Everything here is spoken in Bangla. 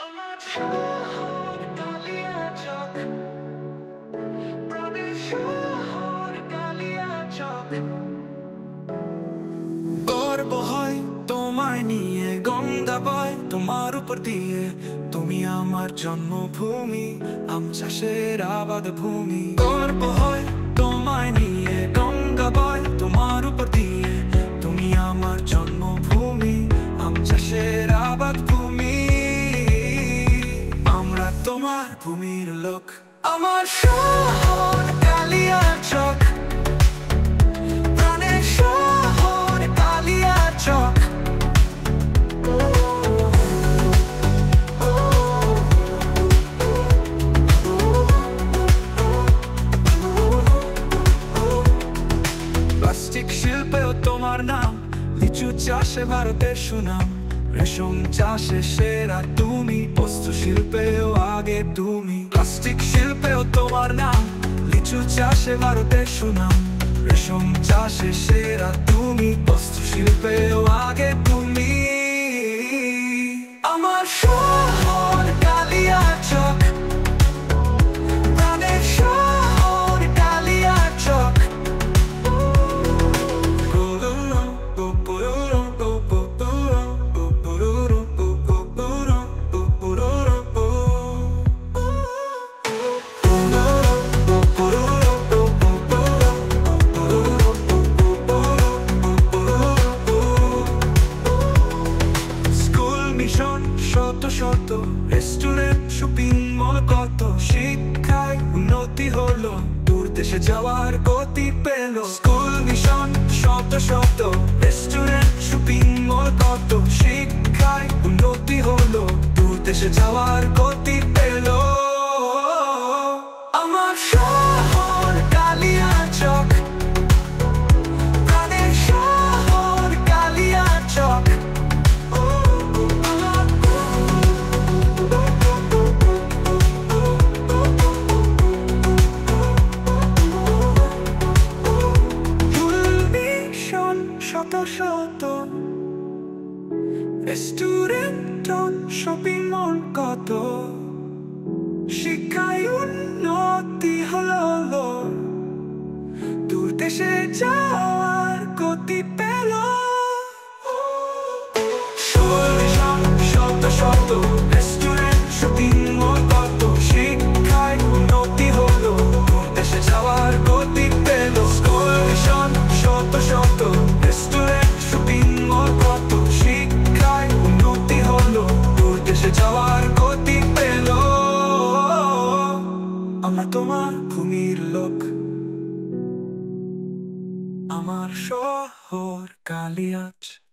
আমার শহর কালিয়াচক, প্রাণের শহর কালিয়াচক। গর্ব হয় তোমায় নিয়ে, গঙ্গা বয় তোমার উপর দিয়ে। তুমি আমার জন্মভূমি, আম চাষের আবাদ ভূমি। গর্ব হয় তোমায় নিয়ে, গঙ্গা বয় তোমার উপর দিয়ে। তুমি আমার জন্মভূমি, আম চাষের আবাদ ভূমি। আমরা তোমার ভূমির লোক। আমার শহর কালিয়াচক, প্রাণের শহর কালিয়াচক। প্লাস্টিক শিল্পেও তোমার নাম, লিচু চাষে ভারতের সুনাম। রেশম চাষে সেরা তুমি, বস্ত্র শিল্পেও আগে তুমি। প্লাস্টিক শিল্পেও তোমার নাম, লিচু চাষে ভারতের সুনাম। রেশম চাষে সেরা তুমি, বস্ত্র শিল্পেও আগে তুমি। আমার শহর কালিয়াচক, প্রাণের শহর কালিয়াচক। শত শত রেস্টুরেন্ট, শপিং মল, কত শিক্ষায় উন্নতি হলো। দূর দেশে যাওয়ার গতি পেল। স্কুল মিশন, শত শত রেস্টুরেন্ট, শপিং মল, কত শিক্ষায় উন্নতি হলো। দূর দেশে যাওয়ার গতি পেল। আমার শহর কালিয়াচক, প্রাণের শহর কালিয়াচক। শত শত রেস্টুরেন্ট, শপিং মল, কত শিক্ষায় উন্নতি হলো। দূর দেশে যাওয়ার গতি পেল। শত শত রেস্টুরেন্ট, শপিং মল, কত শিক্ষায় উন্নতি হলো। দূর দেশে যাওয়ার গতি পেল। স্কুল মিশন, শত শত রেস্টুরেন্ট, শপিং মল, কত শিক্ষায় উন্নতি হলো। দূর দেশে যাওয়ার গতি পেল। আমরা তোমার ভূমির লোক। আমার শহর কালিয়াচক।